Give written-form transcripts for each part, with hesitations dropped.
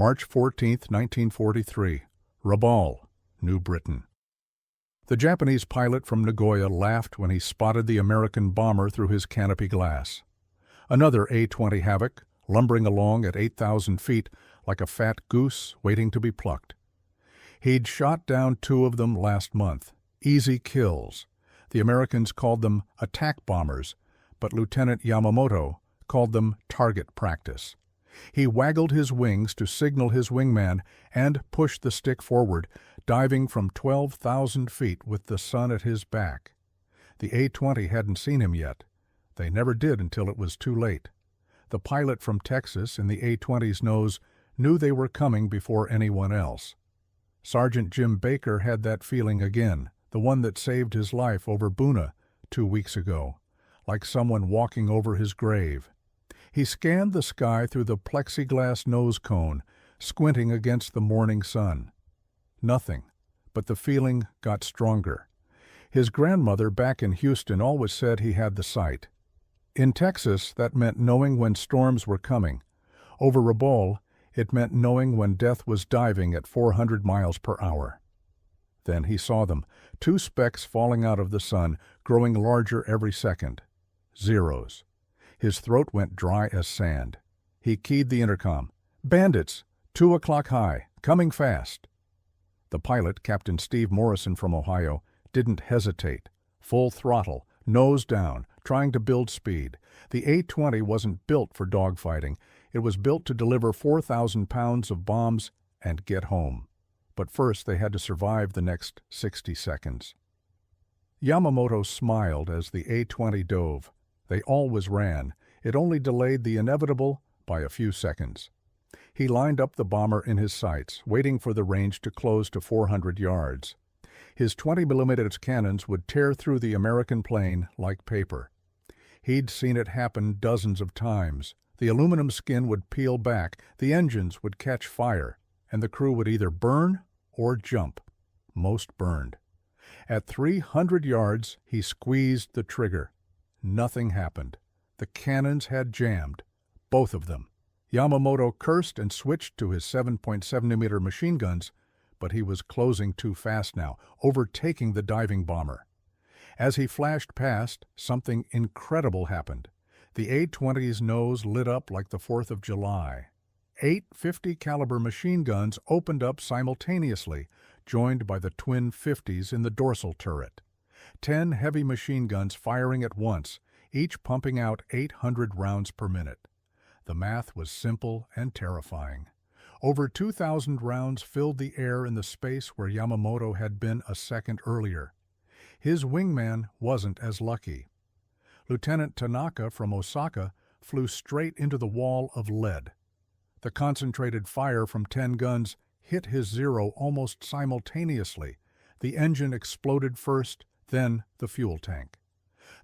March 14, 1943, Rabaul, New Britain. The Japanese pilot from Nagoya laughed when he spotted the American bomber through his canopy glass. Another A20 Havoc, lumbering along at 8,000 feet like a fat goose waiting to be plucked. He'd shot down 2 of them last month. Easy kills. The Americans called them attack bombers, but Lieutenant Yamamoto called them target practice. He waggled his wings to signal his wingman and pushed the stick forward, diving from 12,000 feet with the sun at his back. The A-20 hadn't seen him yet. They never did until it was too late. The pilot from Texas in the A-20's nose knew they were coming before anyone else. Sergeant Jim Baker had that feeling again, the one that saved his life over Buna 2 weeks ago, like someone walking over his grave. He scanned the sky through the plexiglass nose cone, squinting against the morning sun. Nothing, but the feeling got stronger. His grandmother back in Houston always said he had the sight. In Texas, that meant knowing when storms were coming. Over Rabaul, it meant knowing when death was diving at 400 miles per hour. Then he saw them, 2 specks falling out of the sun, growing larger every second. Zeros. His throat went dry as sand. He keyed the intercom. "Bandits! 2 o'clock high, coming fast." The pilot, Captain Steve Morrison from Ohio, didn't hesitate. Full throttle, nose down, trying to build speed. The A-20 wasn't built for dogfighting. It was built to deliver 4,000 pounds of bombs and get home. But first they had to survive the next 60 seconds. Yamamoto smiled as the A-20 dove. They always ran. It only delayed the inevitable by a few seconds. He lined up the bomber in his sights, waiting for the range to close to 400 yards. His 20mm cannons would tear through the American plane like paper. He'd seen it happen dozens of times. The aluminum skin would peel back, the engines would catch fire, and the crew would either burn or jump. Most burned. At 300 yards, he squeezed the trigger. Nothing happened. The cannons had jammed, both of them. Yamamoto cursed and switched to his 7.7mm machine guns, but he was closing too fast now, overtaking the diving bomber. As he flashed past, something incredible happened. The A-20's nose lit up like the 4th of July. 8 50-caliber machine guns opened up simultaneously, joined by the twin 50s in the dorsal turret. 10 heavy machine guns firing at once, each pumping out 800 rounds per minute. The math was simple and terrifying. Over 2,000 rounds filled the air in the space where Yamamoto had been a second earlier. His wingman wasn't as lucky. Lieutenant Tanaka from Osaka flew straight into the wall of lead. The concentrated fire from 10 guns hit his Zero almost simultaneously. The engine exploded first, then the fuel tank.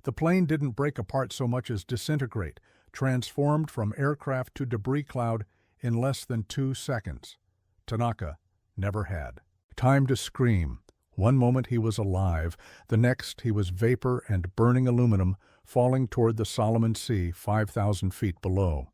The plane didn't break apart so much as disintegrate, transformed from aircraft to debris cloud in less than 2 seconds. Tanaka never had. Time to scream. One moment he was alive, the next he was vapor and burning aluminum falling toward the Solomon Sea 5,000 feet below.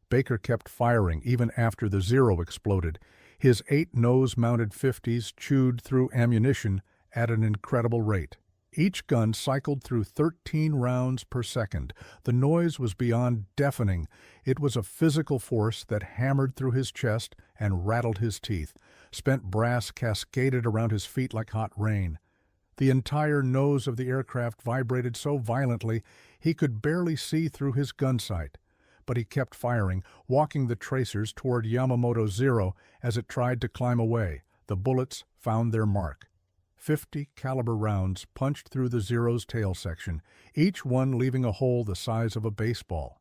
Baker kept firing even after the Zero exploded. His 8 nose-mounted 50s chewed through ammunition at an incredible rate. Each gun cycled through 13 rounds per second. The noise was beyond deafening. It was a physical force that hammered through his chest and rattled his teeth. Spent brass cascaded around his feet like hot rain. The entire nose of the aircraft vibrated so violently he could barely see through his gun sight. But he kept firing, walking the tracers toward Yamamoto's Zero as it tried to climb away. The bullets found their mark. 50-caliber rounds punched through the Zero's tail section, each one leaving a hole the size of a baseball.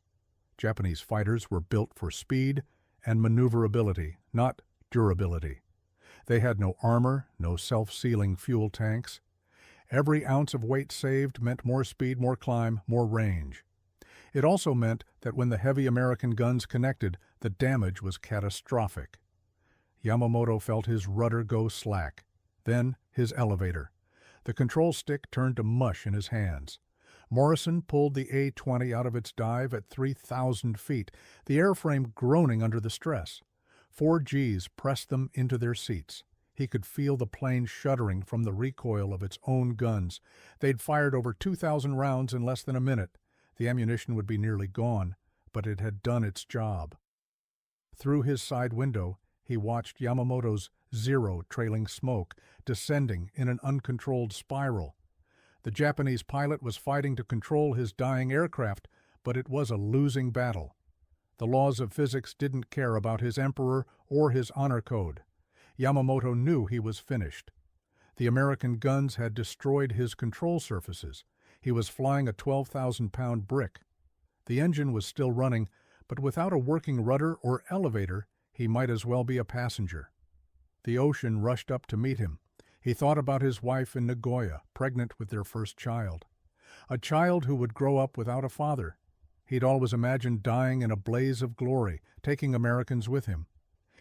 Japanese fighters were built for speed and maneuverability, not durability. They had no armor, no self-sealing fuel tanks. Every ounce of weight saved meant more speed, more climb, more range. It also meant that when the heavy American guns connected, the damage was catastrophic. Yamamoto felt his rudder go slack. Then his elevator. The control stick turned to mush in his hands. Morrison pulled the A-20 out of its dive at 3,000 feet, the airframe groaning under the stress. 4 Gs pressed them into their seats. He could feel the plane shuddering from the recoil of its own guns. They'd fired over 2,000 rounds in less than a minute. The ammunition would be nearly gone, but it had done its job. Through his side window, he watched Yamamoto's Zero trailing smoke, descending in an uncontrolled spiral. The Japanese pilot was fighting to control his dying aircraft, but it was a losing battle. The laws of physics didn't care about his emperor or his honor code. Yamamoto knew he was finished. The American guns had destroyed his control surfaces. He was flying a 12,000-pound brick. The engine was still running, but without a working rudder or elevator, he might as well be a passenger. The ocean rushed up to meet him. He thought about his wife in Nagoya, pregnant with their first child. A child who would grow up without a father. He'd always imagined dying in a blaze of glory, taking Americans with him.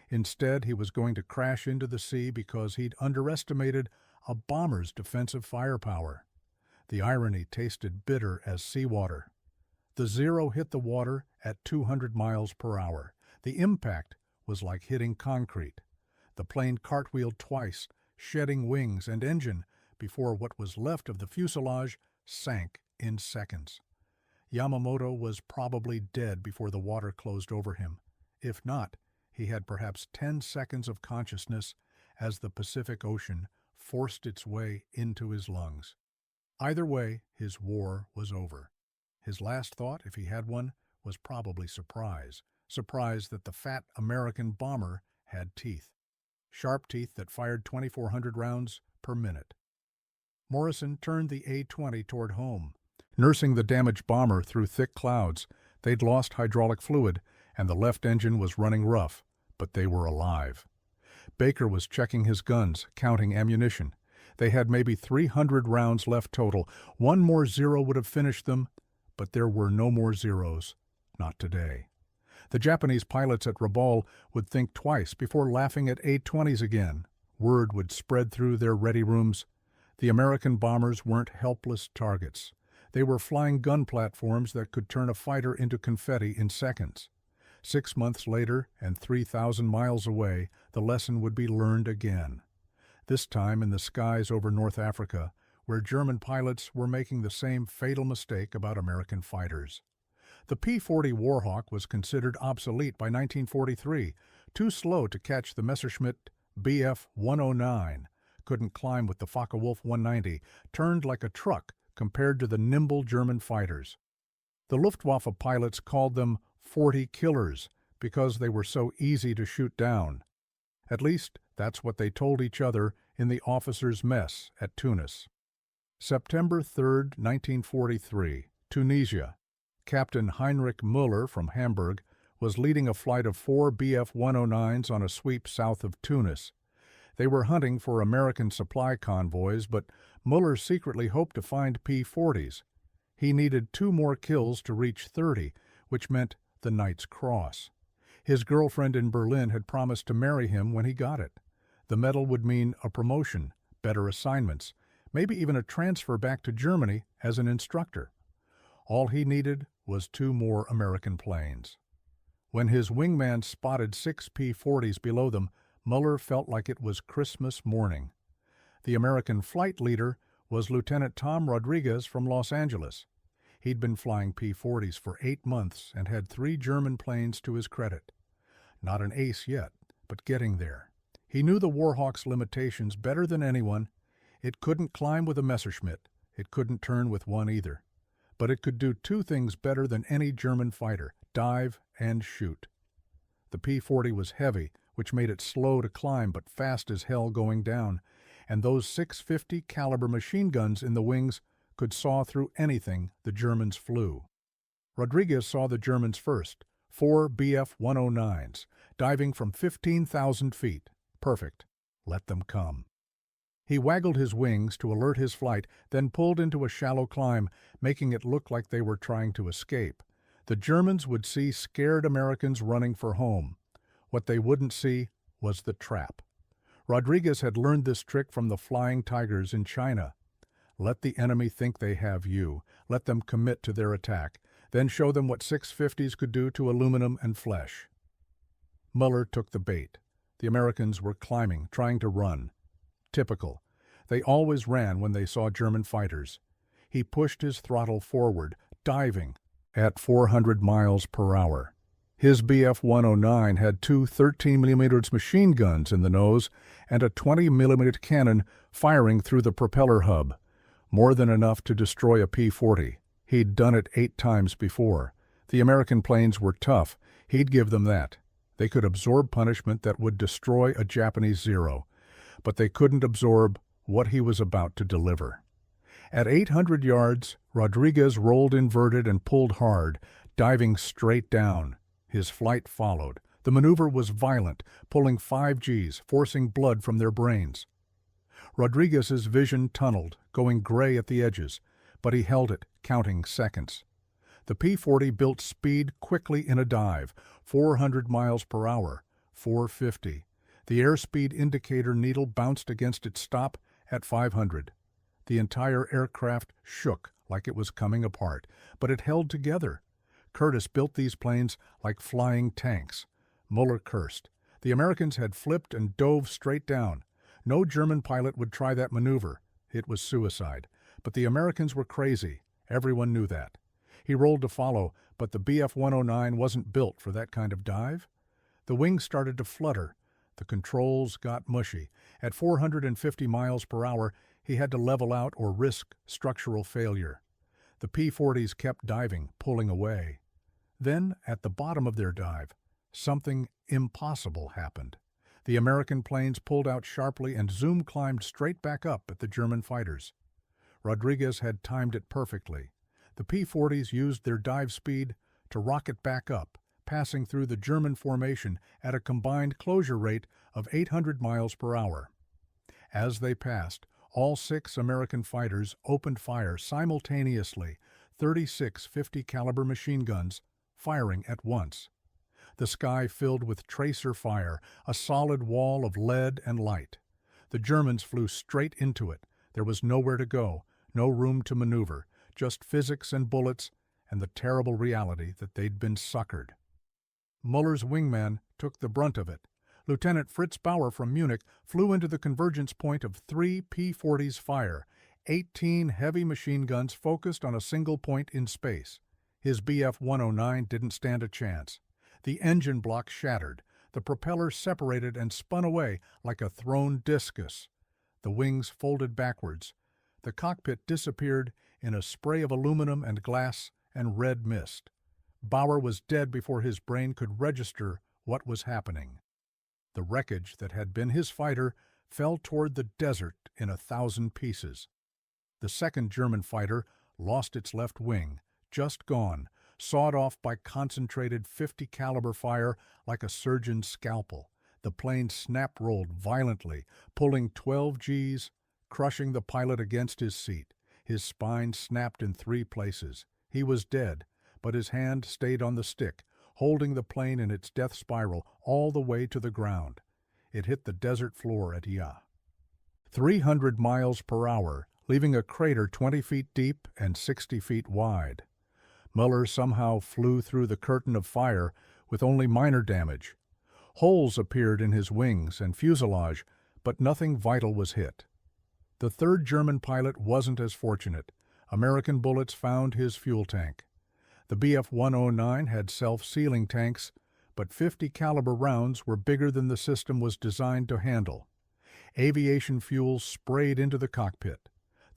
Instead, he was going to crash into the sea because he'd underestimated a bomber's defensive firepower. The irony tasted bitter as seawater. The Zero hit the water at 200 miles per hour. The impact was like hitting concrete. The plane cartwheeled twice, shedding wings and engine, before what was left of the fuselage sank in seconds. Yamamoto was probably dead before the water closed over him. If not, he had perhaps 10 seconds of consciousness as the Pacific Ocean forced its way into his lungs. Either way, his war was over. His last thought, if he had one, was probably surprise. Surprise that the fat American bomber had teeth. Sharp teeth that fired 2,400 rounds per minute. Morrison turned the A20 toward home. Nursing the damaged bomber through thick clouds, they'd lost hydraulic fluid, and the left engine was running rough, but they were alive. Baker was checking his guns, counting ammunition. They had maybe 300 rounds left total. One more Zero would have finished them, but there were no more Zeros. Not today. The Japanese pilots at Rabaul would think twice before laughing at A-20s again. Word would spread through their ready rooms. The American bombers weren't helpless targets. They were flying gun platforms that could turn a fighter into confetti in seconds. 6 months later, and 3,000 miles away, the lesson would be learned again. This time in the skies over North Africa, where German pilots were making the same fatal mistake about American fighters. The P-40 Warhawk was considered obsolete by 1943, too slow to catch the Messerschmitt Bf 109, couldn't climb with the Focke-Wulf 190, turned like a truck compared to the nimble German fighters. The Luftwaffe pilots called them 40 killers because they were so easy to shoot down. At least, that's what they told each other in the officers' mess at Tunis. September 3, 1943, Tunisia. Captain Heinrich Müller from Hamburg was leading a flight of 4 Bf 109s on a sweep south of Tunis. They were hunting for American supply convoys, but Müller secretly hoped to find P-40s. He needed 2 more kills to reach 30, which meant the Knight's Cross. His girlfriend in Berlin had promised to marry him when he got it. The medal would mean a promotion, better assignments, maybe even a transfer back to Germany as an instructor. All he needed was 2 more American planes. When his wingman spotted 6 P-40s below them, Müller felt like it was Christmas morning. The American flight leader was Lieutenant Tom Rodriguez from Los Angeles. He'd been flying P-40s for 8 months and had 3 German planes to his credit. Not an ace yet, but getting there. He knew the Warhawk's limitations better than anyone. It couldn't climb with a Messerschmitt. It couldn't turn with one either. But it could do 2 things better than any German fighter: dive and shoot. The P-40 was heavy, which made it slow to climb but fast as hell going down, and those 650 caliber machine guns in the wings could saw through anything the Germans flew. Rodriguez saw the Germans first, 4 Bf 109s, diving from 15,000 feet. Perfect. Let them come. He waggled his wings to alert his flight, then pulled into a shallow climb, making it look like they were trying to escape. The Germans would see scared Americans running for home. What they wouldn't see was the trap. Rodriguez had learned this trick from the Flying Tigers in China. Let the enemy think they have you. Let them commit to their attack. Then show them what 650s could do to aluminum and flesh. Muller took the bait. The Americans were climbing, trying to run. Typical. They always ran when they saw German fighters. He pushed his throttle forward, diving at 400 miles per hour. His Bf-109 had two 13mm machine guns in the nose and a 20mm cannon firing through the propeller hub, more than enough to destroy a P-40. He'd done it 8 times before. The American planes were tough. He'd give them that. They could absorb punishment that would destroy a Japanese Zero, but they couldn't absorb what he was about to deliver. At 800 yards, Rodriguez rolled inverted and pulled hard, diving straight down. His flight followed. The maneuver was violent, pulling 5 Gs, forcing blood from their brains. Rodriguez's vision tunneled, going gray at the edges, but he held it, counting seconds. The P-40 built speed quickly in a dive, 400 miles per hour, 450. The airspeed indicator needle bounced against its stop at 500. The entire aircraft shook like it was coming apart, but it held together. Curtiss built these planes like flying tanks. Muller cursed. The Americans had flipped and dove straight down. No German pilot would try that maneuver. It was suicide. But the Americans were crazy. Everyone knew that. He rolled to follow, but the Bf-109 wasn't built for that kind of dive. The wings started to flutter. The controls got mushy. At 450 miles per hour, he had to level out or risk structural failure. The P-40s kept diving, pulling away. Then, at the bottom of their dive, something impossible happened. The American planes pulled out sharply and zoom climbed straight back up at the German fighters. Rodriguez had timed it perfectly. The P-40s used their dive speed to rocket back up, passing through the German formation at a combined closure rate of 800 miles per hour. As they passed, all 6 American fighters opened fire simultaneously, 36 50-caliber machine guns firing at once. The sky filled with tracer fire, a solid wall of lead and light. The Germans flew straight into it. There was nowhere to go, no room to maneuver, just physics and bullets and the terrible reality that they'd been suckered. Muller's wingman took the brunt of it. Lieutenant Fritz Bauer from Munich flew into the convergence point of 3 P-40s fire, 18 heavy machine guns focused on a single point in space. His Bf-109 didn't stand a chance. The engine block shattered. The propeller separated and spun away like a thrown discus. The wings folded backwards. The cockpit disappeared in a spray of aluminum and glass and red mist. Bauer was dead before his brain could register what was happening. The wreckage that had been his fighter fell toward the desert in 1,000 pieces. The second German fighter lost its left wing, just gone, sawed off by concentrated 50-caliber fire like a surgeon's scalpel. The plane snap-rolled violently, pulling 12 Gs, crushing the pilot against his seat. His spine snapped in 3 places. He was dead, but his hand stayed on the stick, holding the plane in its death spiral all the way to the ground. It hit the desert floor at Ya. 300 miles per hour, leaving a crater 20 feet deep and 60 feet wide. Muller somehow flew through the curtain of fire with only minor damage. Holes appeared in his wings and fuselage, but nothing vital was hit. The third German pilot wasn't as fortunate. American bullets found his fuel tank. The Bf-109 had self-sealing tanks, but 50-caliber rounds were bigger than the system was designed to handle. Aviation fuel sprayed into the cockpit.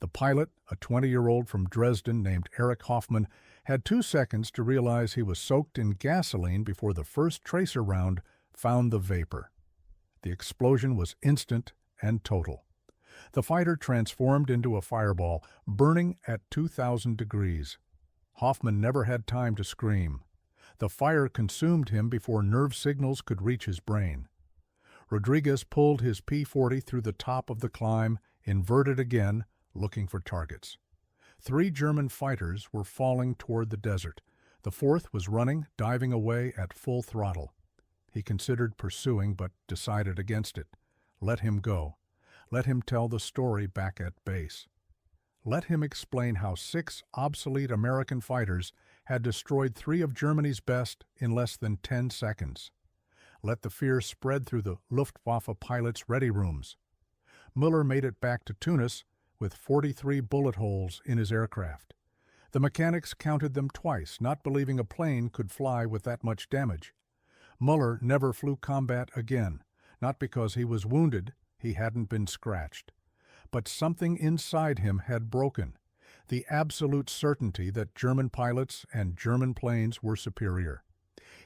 The pilot, a 20-year-old from Dresden named Erich Hoffmann, had 2 seconds to realize he was soaked in gasoline before the first tracer round found the vapor. The explosion was instant and total. The fighter transformed into a fireball, burning at 2,000 degrees. Hoffmann never had time to scream. The fire consumed him before nerve signals could reach his brain. Rodriguez pulled his P-40 through the top of the climb, inverted again, looking for targets. 3 German fighters were falling toward the desert. The 4th was running, diving away at full throttle. He considered pursuing, but decided against it. Let him go. Let him tell the story back at base. Let him explain how 6 obsolete American fighters had destroyed 3 of Germany's best in less than 10 seconds. let the fear spread through the Luftwaffe pilots' ready rooms. Müller made it back to Tunis with 43 bullet holes in his aircraft. The mechanics counted them twice, not believing a plane could fly with that much damage. Müller never flew combat again, not because he was wounded, he hadn't been scratched. But something inside him had broken, the absolute certainty that German pilots and German planes were superior.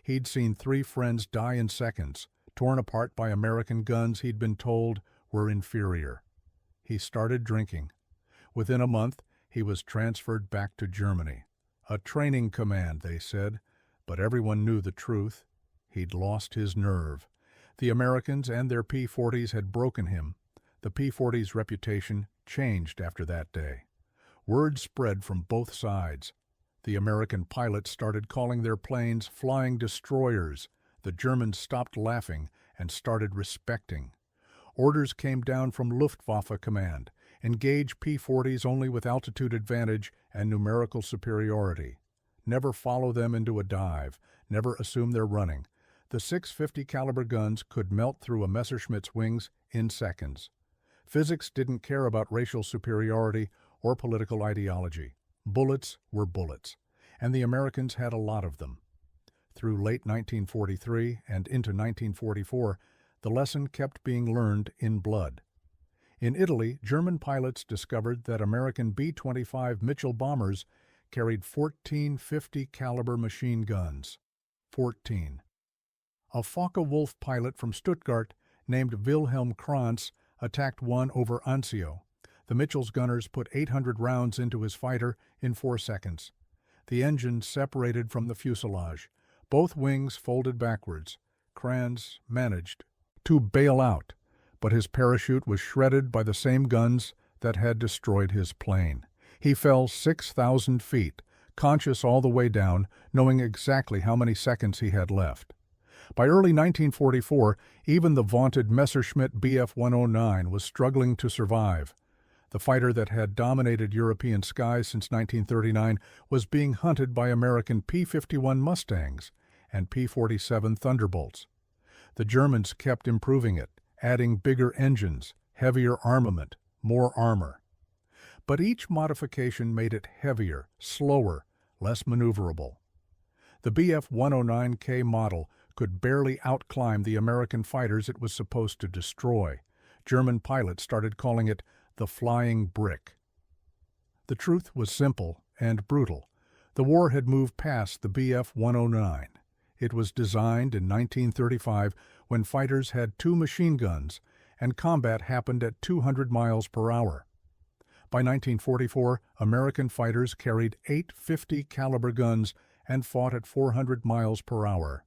He'd seen 3 friends die in seconds, torn apart by American guns he'd been told were inferior. He started drinking. Within a month, he was transferred back to Germany. A training command, they said, but everyone knew the truth. He'd lost his nerve. The Americans and their P-40s had broken him. The P-40's reputation changed after that day. Word spread from both sides. The American pilots started calling their planes flying destroyers. The Germans stopped laughing and started respecting. Orders came down from Luftwaffe Command. Engage P-40s only with altitude advantage and numerical superiority. Never follow them into a dive. Never assume they're running. The 650 caliber guns could melt through a Messerschmitt's wings in seconds. Physics didn't care about racial superiority or political ideology. Bullets were bullets, and the Americans had a lot of them. Through late 1943 and into 1944, the lesson kept being learned in blood. In Italy, German pilots discovered that American B-25 Mitchell bombers carried 14 50 caliber machine guns. 14. A Focke-Wulf pilot from Stuttgart named Wilhelm Kranz attacked one over Anzio. The Mitchell's gunners put 800 rounds into his fighter in 4 seconds. The engine separated from the fuselage. Both wings folded backwards. Kranz managed to bail out, but his parachute was shredded by the same guns that had destroyed his plane. He fell 6,000 feet, conscious all the way down, knowing exactly how many seconds he had left. By early 1944, even the vaunted Messerschmitt Bf-109 was struggling to survive. The fighter that had dominated European skies since 1939 was being hunted by American P-51 Mustangs and P-47 Thunderbolts. The Germans kept improving it, adding bigger engines, heavier armament, more armor. But each modification made it heavier, slower, less maneuverable. The Bf-109K model could barely outclimb the American fighters it was supposed to destroy. German pilots started calling it the flying brick. The truth was simple and brutal. The war had moved past the Bf-109. It was designed in 1935 when fighters had 2 machine guns and combat happened at 200 miles per hour. By 1944, American fighters carried 8 50 caliber guns and fought at 400 miles per hour.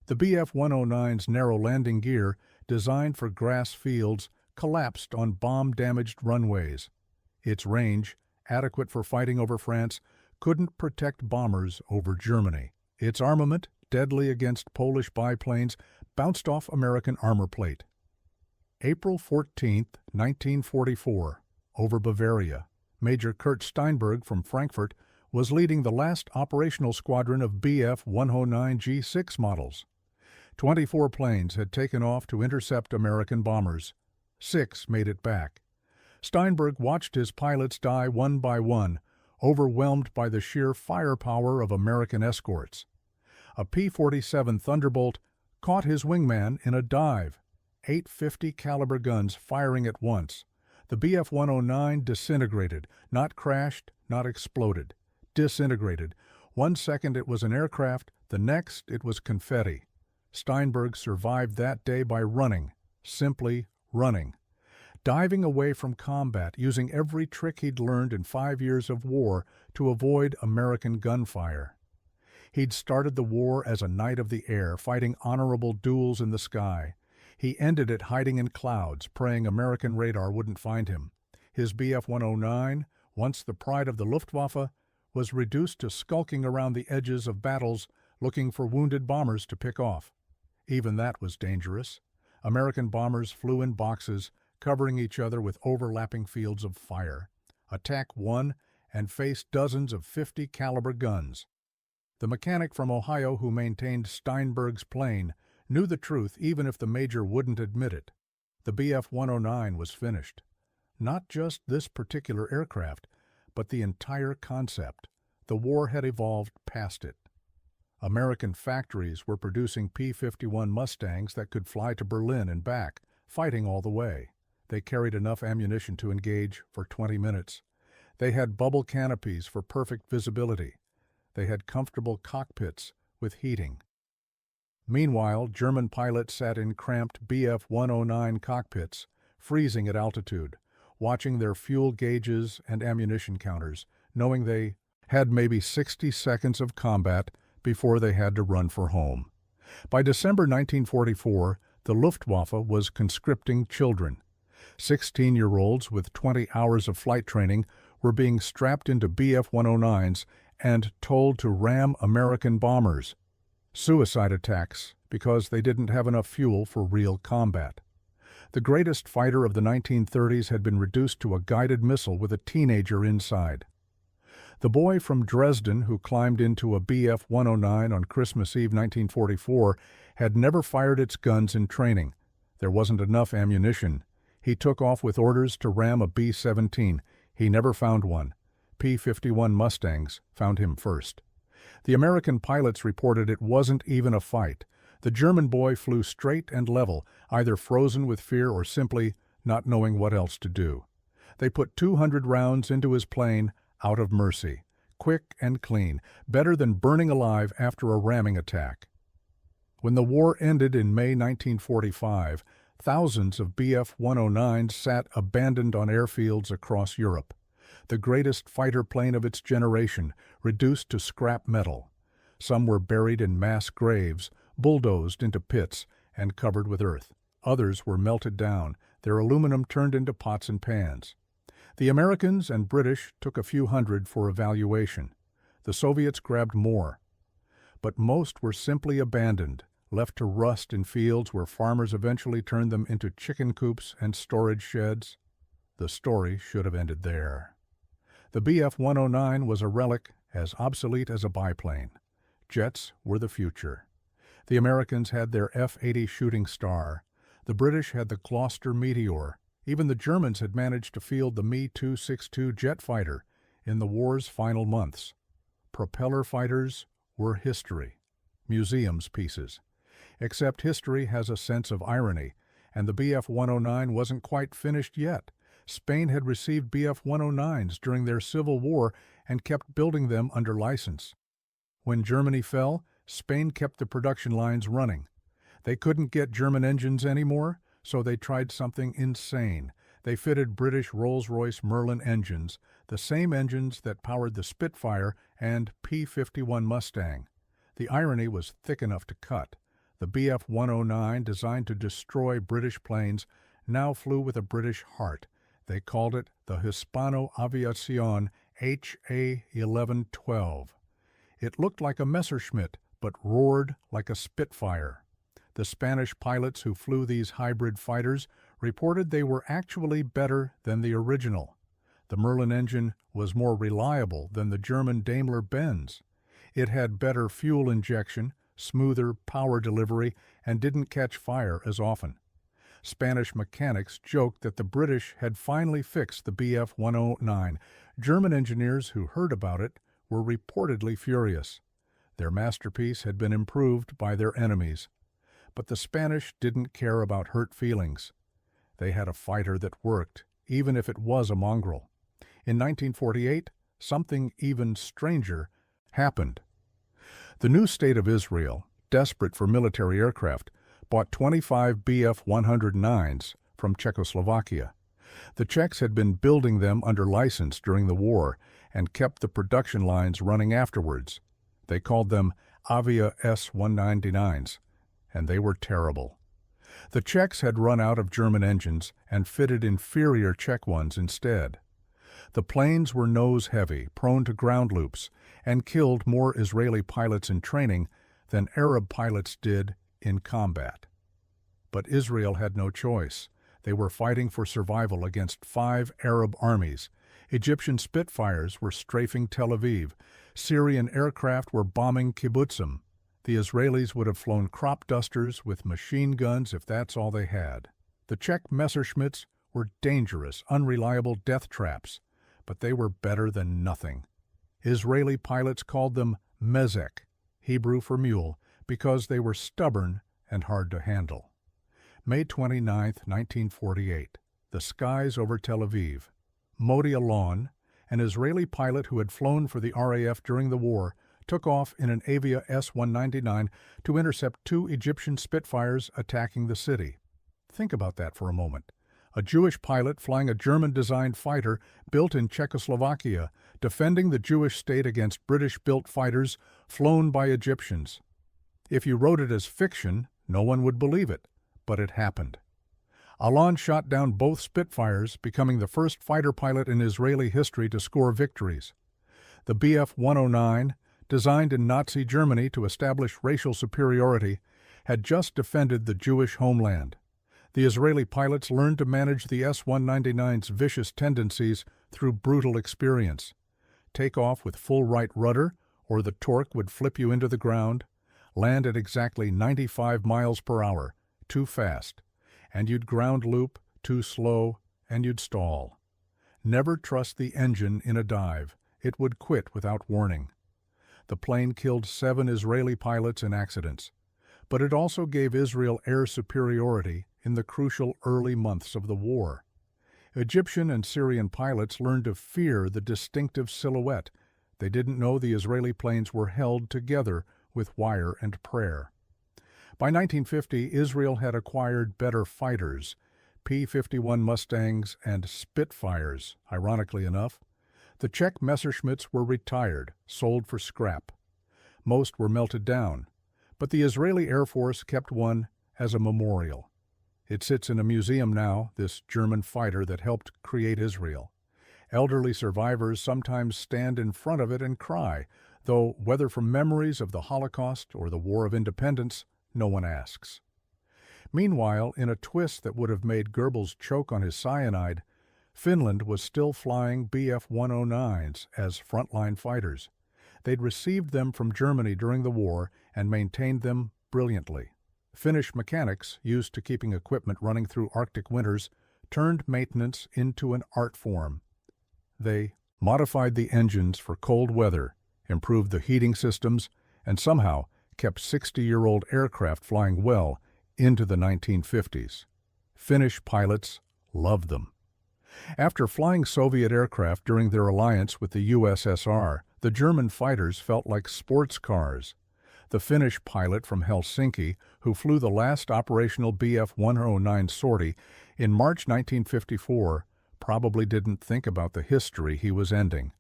The Bf-109's narrow landing gear, designed for grass fields, collapsed on bomb-damaged runways. Its range, adequate for fighting over France, couldn't protect bombers over Germany. Its armament, deadly against Polish biplanes, bounced off American armor plate. April 14, 1944, over Bavaria, Major Kurt Steinberg from Frankfurt was leading the last operational squadron of Bf-109 G6 models. 24 planes had taken off to intercept American bombers. 6 made it back. Steinberg watched his pilots die one by one, overwhelmed by the sheer firepower of American escorts. A P-47 Thunderbolt caught his wingman in a dive, 8 50 caliber guns firing at once. The Bf-109 disintegrated, not crashed, not exploded. Disintegrated. 1 second it was an aircraft, the next it was confetti. Steinberg survived that day by running, simply running. Diving away from combat, using every trick he'd learned in 5 years of war to avoid American gunfire. He'd started the war as a knight of the air, fighting honorable duels in the sky. He ended it hiding in clouds, praying American radar wouldn't find him. His Bf-109, once the pride of the Luftwaffe, was reduced to skulking around the edges of battles, looking for wounded bombers to pick off. Even that was dangerous. American bombers flew in boxes, covering each other with overlapping fields of fire. Attack won and faced dozens of 50 caliber guns. The mechanic from Ohio who maintained Steinberg's plane knew the truth even if the major wouldn't admit it. The Bf-109 was finished. Not just this particular aircraft, but the entire concept. The war had evolved past it. American factories were producing P-51 Mustangs that could fly to Berlin and back, fighting all the way. They carried enough ammunition to engage for 20 minutes. They had bubble canopies for perfect visibility. They had comfortable cockpits with heating. Meanwhile, German pilots sat in cramped Bf-109 cockpits, freezing at altitude, watching their fuel gauges and ammunition counters, knowing they had maybe 60 seconds of combat before they had to run for home. By December 1944, the Luftwaffe was conscripting children. 16-year-olds with 20 hours of flight training were being strapped into Bf-109s and told to ram American bombers. Suicide attacks because they didn't have enough fuel for real combat. The greatest fighter of the 1930s had been reduced to a guided missile with a teenager inside. The boy from Dresden who climbed into a Bf-109 on Christmas Eve 1944 had never fired its guns in training. There wasn't enough ammunition. He took off with orders to ram a B-17. He never found one. P-51 Mustangs found him first. The American pilots reported it wasn't even a fight. The German boy flew straight and level, either frozen with fear or simply not knowing what else to do. They put 200 rounds into his plane out of mercy. Quick and clean, better than burning alive after a ramming attack. When the war ended in May 1945, thousands of Bf-109s sat abandoned on airfields across Europe. The greatest fighter plane of its generation, reduced to scrap metal. Some were buried in mass graves, bulldozed into pits, and covered with earth. Others were melted down, their aluminum turned into pots and pans. The Americans and British took a few hundred for evaluation. The Soviets grabbed more. But most were simply abandoned, left to rust in fields where farmers eventually turned them into chicken coops and storage sheds. The story should have ended there. The Bf-109 was a relic, as obsolete as a biplane. Jets were the future. The Americans had their F-80 Shooting Star. The British had the Gloucester Meteor. Even the Germans had managed to field the Me-262 jet fighter in the war's final months. Propeller fighters were history, museums pieces. Except history has a sense of irony, and the Bf-109 wasn't quite finished yet. Spain had received Bf-109s during their Civil War and kept building them under license. When Germany fell, Spain kept the production lines running. They couldn't get German engines anymore, so they tried something insane. They fitted British Rolls-Royce Merlin engines, the same engines that powered the Spitfire and P-51 Mustang. The irony was thick enough to cut. The Bf-109, designed to destroy British planes, now flew with a British heart. They called it the Hispano Aviación HA-1112. It looked like a Messerschmitt, but roared like a Spitfire. The Spanish pilots who flew these hybrid fighters reported they were actually better than the original. The Merlin engine was more reliable than the German Daimler-Benz. It had better fuel injection, smoother power delivery, and didn't catch fire as often. Spanish mechanics joked that the British had finally fixed the Bf-109. German engineers who heard about it were reportedly furious. Their masterpiece had been improved by their enemies. But the Spanish didn't care about hurt feelings. They had a fighter that worked, even if it was a mongrel. In 1948, something even stranger happened. The new state of Israel, desperate for military aircraft, bought 25 Bf-109s from Czechoslovakia. The Czechs had been building them under license during the war and kept the production lines running afterwards. They called them Avia S-199s, and they were terrible. The Czechs had run out of German engines and fitted inferior Czech ones instead. The planes were nose-heavy, prone to ground loops, and killed more Israeli pilots in training than Arab pilots did in combat. But Israel had no choice. They were fighting for survival against 5 Arab armies. Egyptian Spitfires were strafing Tel Aviv. Syrian aircraft were bombing kibbutzim. The Israelis would have flown crop dusters with machine guns if that's all they had. The Czech Messerschmitts were dangerous, unreliable death traps, but they were better than nothing. Israeli pilots called them mezek, Hebrew for mule, because they were stubborn and hard to handle. May 29, 1948. The skies over Tel Aviv. Modi Alon, an Israeli pilot who had flown for the RAF during the war, took off in an Avia S-199 to intercept 2 Egyptian Spitfires attacking the city. Think about that for a moment. A Jewish pilot flying a German-designed fighter built in Czechoslovakia, defending the Jewish state against British-built fighters flown by Egyptians. If you wrote it as fiction, no one would believe it, but it happened. Alon shot down both Spitfires, becoming the first fighter pilot in Israeli history to score victories. The Bf-109, designed in Nazi Germany to establish racial superiority, had just defended the Jewish homeland. The Israeli pilots learned to manage the S-199's vicious tendencies through brutal experience. Take off with full right rudder, or the torque would flip you into the ground. Land at exactly 95 miles per hour, too fast. And you'd ground loop, too slow, and you'd stall. Never trust the engine in a dive. It would quit without warning. The plane killed 7 Israeli pilots in accidents, but it also gave Israel air superiority in the crucial early months of the war. Egyptian and Syrian pilots learned to fear the distinctive silhouette. They didn't know the Israeli planes were held together with wire and prayer. By 1950, Israel had acquired better fighters, P-51 Mustangs and Spitfires, ironically enough. The Czech Messerschmitts were retired, sold for scrap. Most were melted down, but the Israeli Air Force kept one as a memorial. It sits in a museum now, this German fighter that helped create Israel. Elderly survivors sometimes stand in front of it and cry, though whether from memories of the Holocaust or the War of Independence, no one asks. Meanwhile, in a twist that would have made Goebbels choke on his cyanide, Finland was still flying Bf-109s as frontline fighters. They'd received them from Germany during the war and maintained them brilliantly. Finnish mechanics, used to keeping equipment running through Arctic winters, turned maintenance into an art form. They modified the engines for cold weather, improved the heating systems, and somehow kept 60-year-old aircraft flying well into the 1950s. Finnish pilots loved them. After flying Soviet aircraft during their alliance with the USSR, the German fighters felt like sports cars. The Finnish pilot from Helsinki, who flew the last operational Bf-109 sortie in March 1954, probably didn't think about the history he was ending.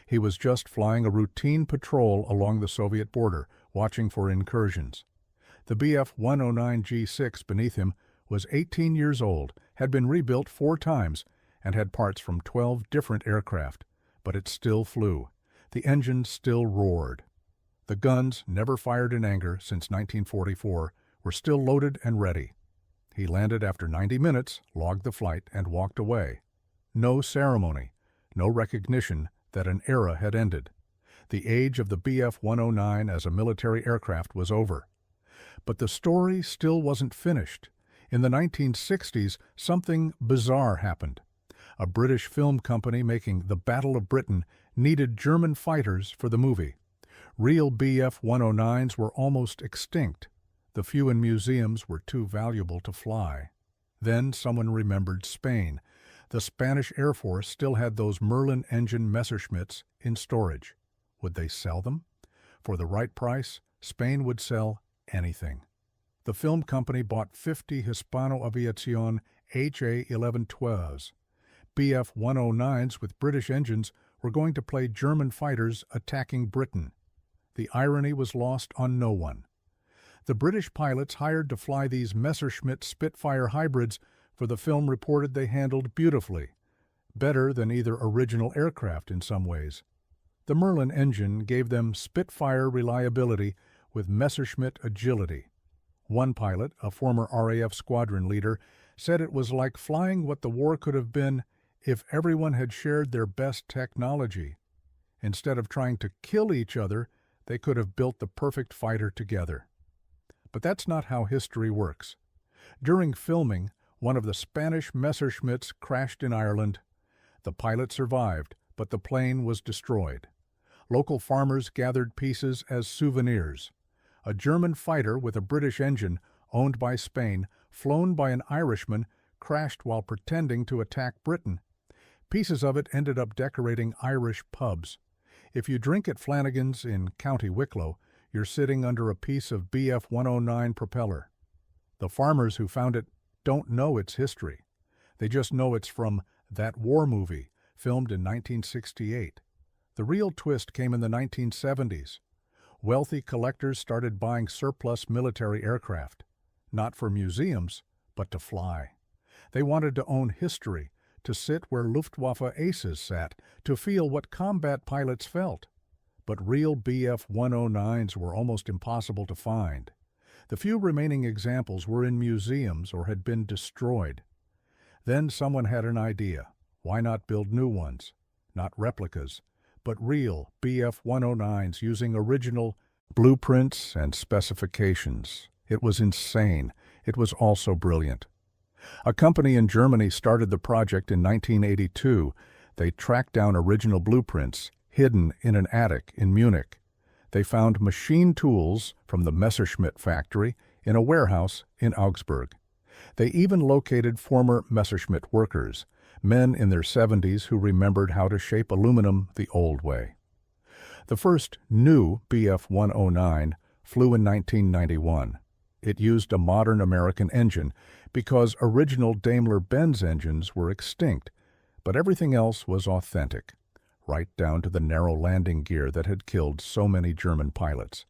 He was just flying a routine patrol along the Soviet border, watching for incursions. The Bf-109 G6 beneath him was 18 years old, had been rebuilt 4 times, and had parts from 12 different aircraft, but it still flew. The engine still roared. The guns, never fired in anger since 1944, were still loaded and ready. He landed after 90 minutes, logged the flight, and walked away. No ceremony, no recognition that an era had ended. The age of the Bf-109 as a military aircraft was over. But the story still wasn't finished. In the 1960s, something bizarre happened. A British film company making The Battle of Britain needed German fighters for the movie. Real Bf-109s were almost extinct. The few in museums were too valuable to fly. Then someone remembered Spain. The Spanish Air Force still had those Merlin engine Messerschmitts in storage. Would they sell them? For the right price, Spain would sell anything. The film company bought 50 Hispano Aviación HA-1112s. Bf-109s with British engines were going to play German fighters attacking Britain. The irony was lost on no one. The British pilots hired to fly these Messerschmitt Spitfire hybrids for the film reported they handled beautifully, better than either original aircraft in some ways. The Merlin engine gave them Spitfire reliability with Messerschmitt agility. One pilot, a former RAF squadron leader, said it was like flying what the war could have been if everyone had shared their best technology. Instead of trying to kill each other, they could have built the perfect fighter together. But that's not how history works. During filming, one of the Spanish Messerschmitts crashed in Ireland. The pilot survived, but the plane was destroyed. Local farmers gathered pieces as souvenirs. A German fighter with a British engine, owned by Spain, flown by an Irishman, crashed while pretending to attack Britain. Pieces of it ended up decorating Irish pubs. If you drink at Flanagan's in County Wicklow, you're sitting under a piece of Bf 109 propeller. The farmers who found it don't know its history. They just know it's from That War Movie, filmed in 1968. The real twist came in the 1970s. Wealthy collectors started buying surplus military aircraft, not for museums, but to fly. They wanted to own history, to sit where Luftwaffe aces sat, to feel what combat pilots felt. But real Bf 109s were almost impossible to find. The few remaining examples were in museums or had been destroyed. Then someone had an idea. Why not build new ones? Not replicas, but real Bf 109s using original blueprints and specifications. It was insane. It was also brilliant. A company in Germany started the project in 1982. They tracked down original blueprints, hidden in an attic in Munich. They found machine tools from the Messerschmitt factory in a warehouse in Augsburg. They even located former Messerschmitt workers, men in their 70s who remembered how to shape aluminum the old way. The first new Bf 109 flew in 1991. It used a modern American engine because original Daimler-Benz engines were extinct, but everything else was authentic, right down to the narrow landing gear that had killed so many German pilots.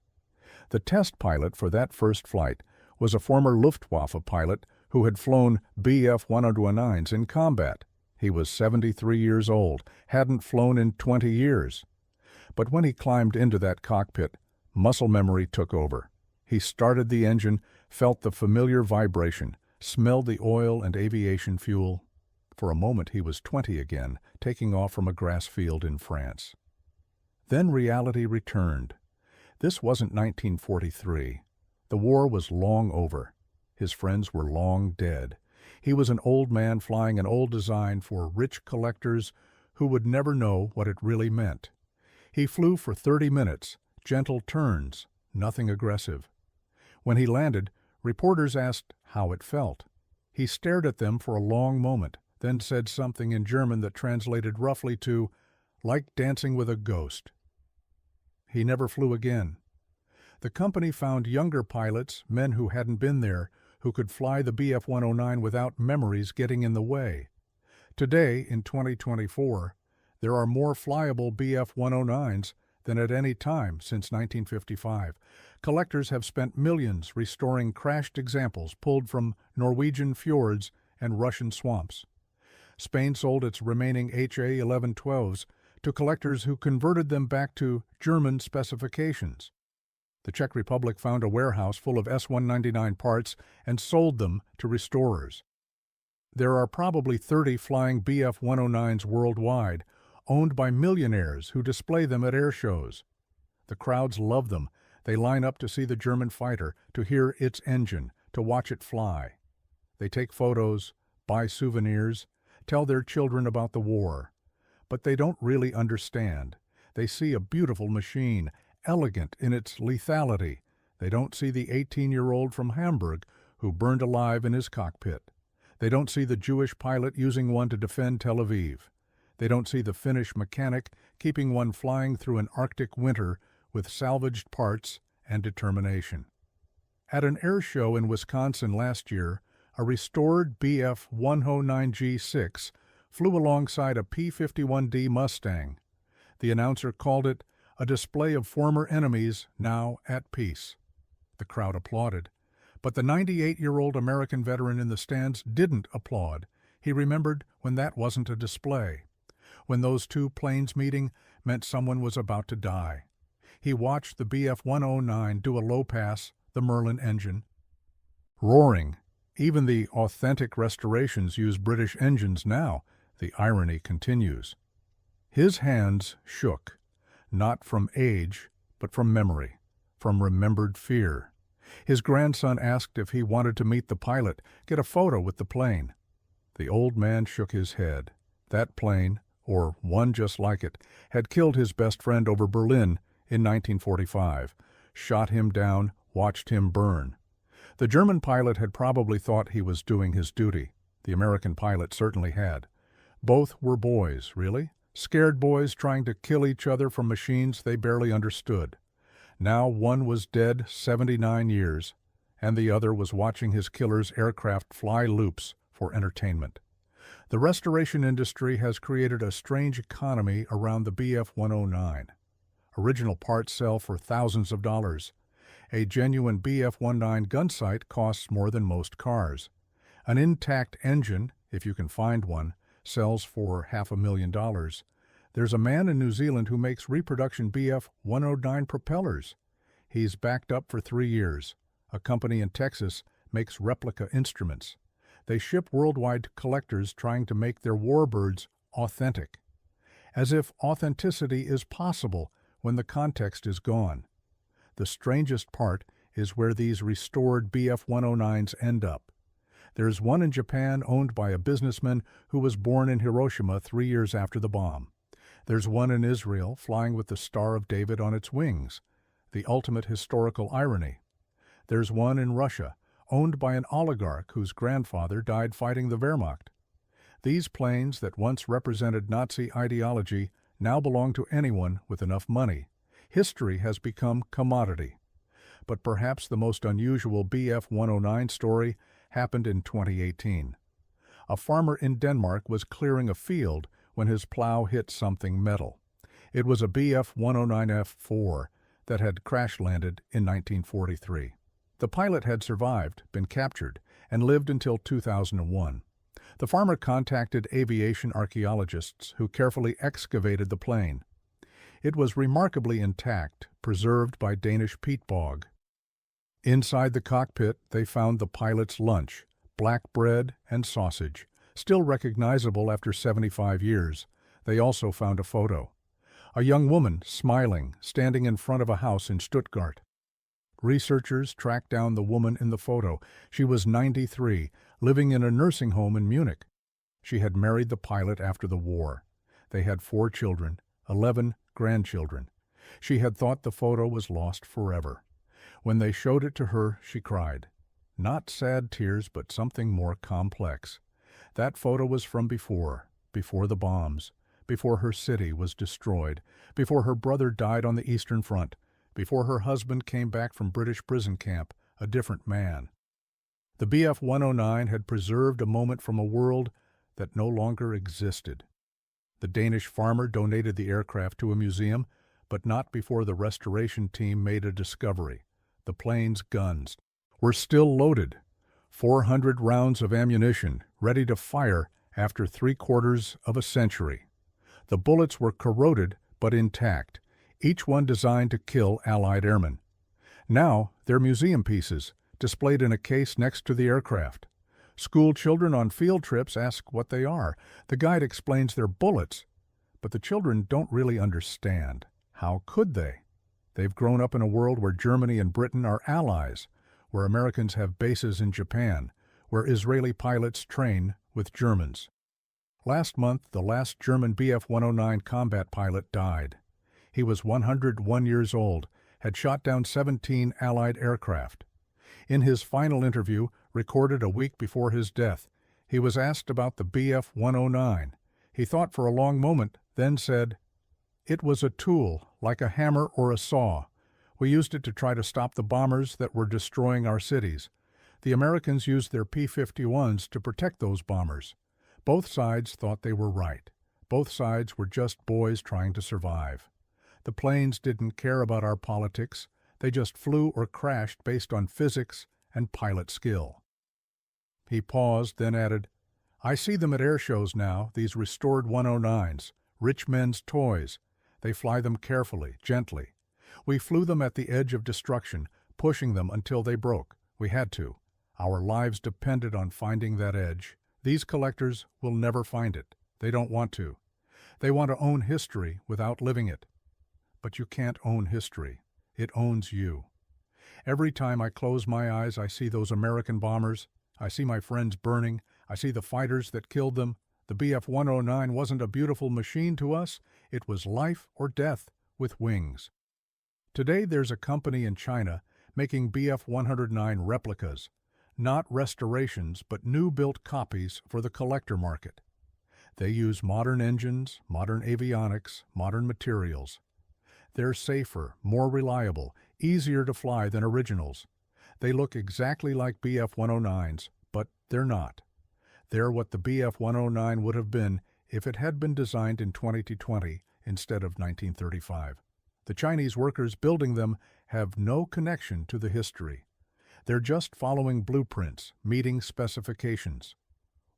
The test pilot for that first flight was a former Luftwaffe pilot who had flown Bf 109s in combat. He was 73 years old, hadn't flown in 20 years. But when he climbed into that cockpit, muscle memory took over. He started the engine, felt the familiar vibration, smelled the oil and aviation fuel. For a moment he was 20 again, taking off from a grass field in France. Then reality returned. This wasn't 1943. The war was long over. His friends were long dead. He was an old man flying an old design for rich collectors who would never know what it really meant. He flew for 30 minutes, gentle turns, nothing aggressive. When he landed, reporters asked how it felt. He stared at them for a long moment, then said something in German that translated roughly to, "like dancing with a ghost." He never flew again. The company found younger pilots, men who hadn't been there, who could fly the Bf 109 without memories getting in the way. Today, in 2024, there are more flyable Bf 109s than at any time since 1955. Collectors have spent millions restoring crashed examples pulled from Norwegian fjords and Russian swamps. Spain sold its remaining HA-1112s to collectors who converted them back to German specifications. The Czech Republic found a warehouse full of S-199 parts and sold them to restorers. There are probably 30 flying Bf 109s worldwide, owned by millionaires who display them at air shows. The crowds love them. They line up to see the German fighter, to hear its engine, to watch it fly. They take photos, buy souvenirs, tell their children about the war. But they don't really understand. They see a beautiful machine, elegant in its lethality. They don't see the 18-year-old from Hamburg who burned alive in his cockpit. They don't see the Jewish pilot using one to defend Tel Aviv. They don't see the Finnish mechanic keeping one flying through an Arctic winter with salvaged parts and determination. At an air show in Wisconsin last year, a restored Bf 109G6 flew alongside a P-51D Mustang. The announcer called it a display of former enemies now at peace. The crowd applauded, but the 98-year-old American veteran in the stands didn't applaud. He remembered when that wasn't a display, when those two planes meeting meant someone was about to die. He watched the Bf 109 do a low pass, the Merlin engine. Roaring. Even the authentic restorations use British engines now. The irony continues. His hands shook, not from age, but from memory, from remembered fear. His grandson asked if he wanted to meet the pilot, get a photo with the plane. The old man shook his head. That plane, or one just like it, had killed his best friend over Berlin in 1945, shot him down, watched him burn. The German pilot had probably thought he was doing his duty. The American pilot certainly had. Both were boys, really? Scared boys trying to kill each other from machines they barely understood. Now one was dead 79 years, and the other was watching his killer's aircraft fly loops for entertainment. The restoration industry has created a strange economy around the Bf-109. Original parts sell for thousands of dollars. A genuine Bf-19 gun sight costs more than most cars. An intact engine, if you can find one, sells for $500,000. There's a man in New Zealand who makes reproduction Bf-109 propellers. He's backed up for 3 years. A company in Texas makes replica instruments. They ship worldwide to collectors trying to make their warbirds authentic. As if authenticity is possible when the context is gone. The strangest part is where these restored Bf-109s end up. There's one in Japan owned by a businessman who was born in Hiroshima 3 years after the bomb. There's one in Israel flying with the Star of David on its wings, the ultimate historical irony. There's one in Russia, owned by an oligarch whose grandfather died fighting the Wehrmacht. These planes that once represented Nazi ideology now belong to anyone with enough money. History has become commodity. But perhaps the most unusual Bf-109 story happened in 2018. A farmer in Denmark was clearing a field when his plow hit something metal. It was a Bf-109F4 that had crash-landed in 1943. The pilot had survived, been captured, and lived until 2001. The farmer contacted aviation archaeologists who carefully excavated the plane. It was remarkably intact, preserved by Danish peat bog. Inside the cockpit, they found the pilot's lunch, black bread and sausage, still recognizable after 75 years. They also found a photo. A young woman, smiling, standing in front of a house in Stuttgart. Researchers tracked down the woman in the photo. She was 93, living in a nursing home in Munich. She had married the pilot after the war. They had 4 children, 11 grandchildren. She had thought the photo was lost forever. When they showed it to her, she cried. Not sad tears, but something more complex. That photo was from before the bombs, before her city was destroyed, before her brother died on the Eastern Front, before her husband came back from British prison camp, a different man. The Bf-109 had preserved a moment from a world that no longer existed. The Danish farmer donated the aircraft to a museum, but not before the restoration team made a discovery. The plane's guns were still loaded. 400 rounds of ammunition, ready to fire after 3/4 of a century. The bullets were corroded but intact, each one designed to kill Allied airmen. Now they're museum pieces, displayed in a case next to the aircraft. School children on field trips ask what they are. The guide explains they're bullets, but the children don't really understand. How could they? They've grown up in a world where Germany and Britain are allies, where Americans have bases in Japan, where Israeli pilots train with Germans. Last month, the last German Bf-109 combat pilot died. He was 101 years old, had shot down 17 Allied aircraft. In his final interview, recorded a week before his death, he was asked about the Bf-109. He thought for a long moment, then said, "It was a tool, like a hammer or a saw. We used it to try to stop the bombers that were destroying our cities. The Americans used their P-51s to protect those bombers. Both sides thought they were right. Both sides were just boys trying to survive. The planes didn't care about our politics. They just flew or crashed based on physics and pilot skill." He paused, then added, "I see them at air shows now, these restored 109s, rich men's toys. They fly them carefully, gently. We flew them at the edge of destruction, pushing them until they broke. We had to. Our lives depended on finding that edge. These collectors will never find it. They don't want to. They want to own history without living it. But you can't own history. It owns you. Every time I close my eyes, I see those American bombers. I see my friends burning. I see the fighters that killed them. The Bf-109 wasn't a beautiful machine to us. It was life or death with wings. Today there's a company in China making Bf-109 replicas, not restorations but new-built copies for the collector market. They use modern engines, modern avionics, modern materials. They're safer, more reliable, easier to fly than originals. They look exactly like Bf-109s, but they're not. They're what the Bf-109 would have been if it had been designed in 2020 instead of 1935. The Chinese workers building them have no connection to the history. They're just following blueprints, meeting specifications.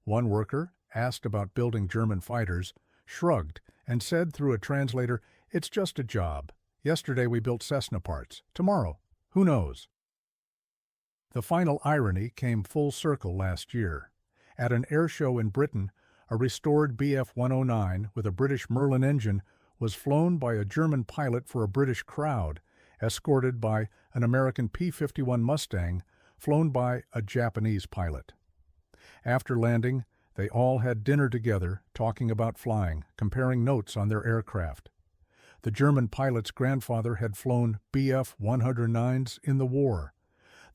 One worker, asked about building German fighters, shrugged and said through a translator, "It's just a job. Yesterday we built Cessna parts. Tomorrow, who knows?" The final irony came full circle last year. At an air show in Britain, a restored Bf-109 with a British Merlin engine was flown by a German pilot for a British crowd, escorted by an American P-51 Mustang flown by a Japanese pilot. After landing, they all had dinner together, talking about flying, comparing notes on their aircraft. The German pilot's grandfather had flown Bf-109s in the war.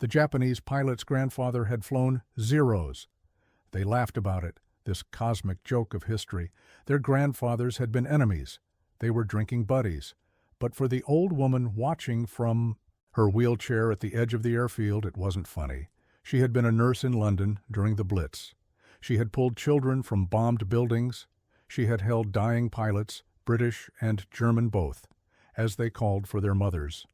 The Japanese pilot's grandfather had flown Zeros. They laughed about it, this cosmic joke of history. Their grandfathers had been enemies. They were drinking buddies. But for the old woman watching from her wheelchair at the edge of the airfield, it wasn't funny. She had been a nurse in London during the Blitz. She had pulled children from bombed buildings. She had held dying pilots, British and German both, as they called for their mothers.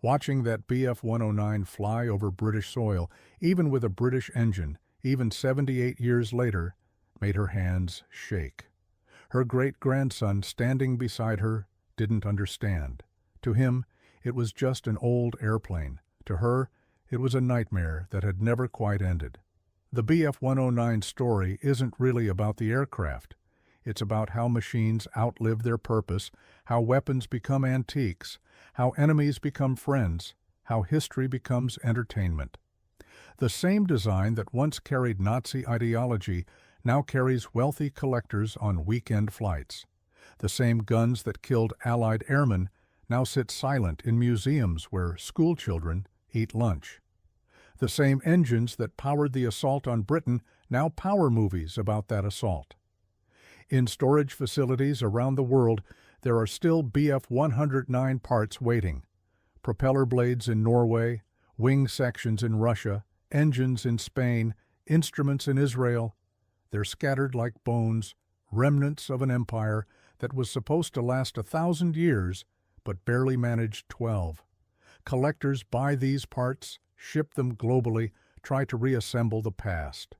Watching that Bf-109 fly over British soil, even with a British engine, even 78 years later, made her hands shake. Her great-grandson standing beside her didn't understand. To him, it was just an old airplane. To her, it was a nightmare that had never quite ended. The Bf-109 story isn't really about the aircraft. It's about how machines outlive their purpose, how weapons become antiques, how enemies become friends, how history becomes entertainment. The same design that once carried Nazi ideology now carries wealthy collectors on weekend flights. The same guns that killed Allied airmen now sit silent in museums where schoolchildren eat lunch. The same engines that powered the assault on Britain now power movies about that assault. In storage facilities around the world, there are still Bf-109 parts waiting. Propeller blades in Norway, wing sections in Russia, engines in Spain, instruments in Israel. They're scattered like bones, remnants of an empire that was supposed to last 1,000 years, but barely managed 12. Collectors buy these parts, ship them globally, try to reassemble the past.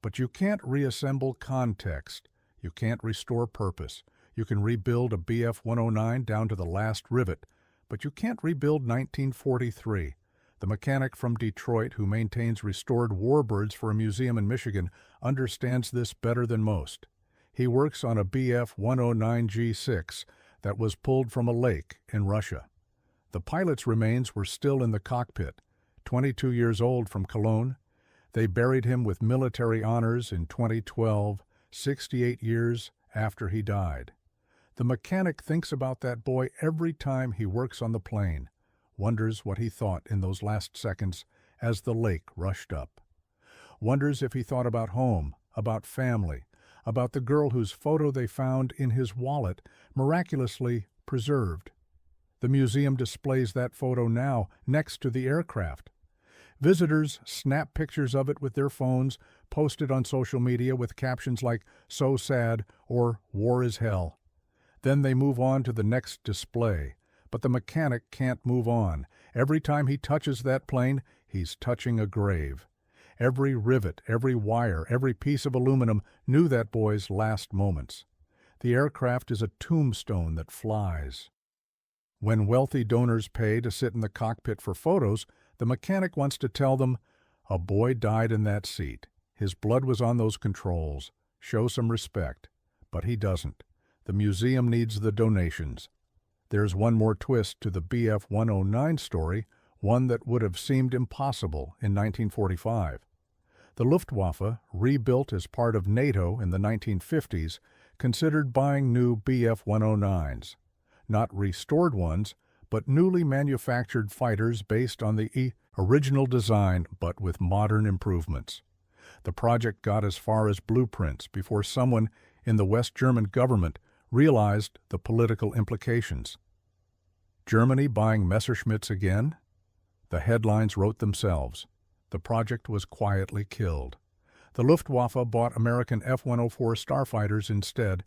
But you can't reassemble context. You can't restore purpose. You can rebuild a Bf-109 down to the last rivet, but you can't rebuild 1943. The mechanic from Detroit who maintains restored warbirds for a museum in Michigan understands this better than most. He works on a Bf-109G6 that was pulled from a lake in Russia. The pilot's remains were still in the cockpit, 22 years old from Cologne. They buried him with military honors in 2012, 68 years after he died. The mechanic thinks about that boy every time he works on the plane, wonders what he thought in those last seconds as the lake rushed up. Wonders if he thought about home, about family, about the girl whose photo they found in his wallet, miraculously preserved. The museum displays that photo now next to the aircraft. Visitors snap pictures of it with their phones, post it on social media with captions like "so sad" or "war is hell." Then they move on to the next display. But the mechanic can't move on. Every time he touches that plane, he's touching a grave. Every rivet, every wire, every piece of aluminum knew that boy's last moments. The aircraft is a tombstone that flies. When wealthy donors pay to sit in the cockpit for photos, the mechanic wants to tell them, "A boy died in that seat. His blood was on those controls. Show some respect." But he doesn't. The museum needs the donations. There's one more twist to the Bf-109 story, one that would have seemed impossible in 1945. The Luftwaffe, rebuilt as part of NATO in the 1950s, considered buying new Bf-109s. Not restored ones, but newly manufactured fighters based on the original design but with modern improvements. The project got as far as blueprints before someone in the West German government realized the political implications. Germany buying Messerschmitts again? The headlines wrote themselves. The project was quietly killed. The Luftwaffe bought American F-104 starfighters instead,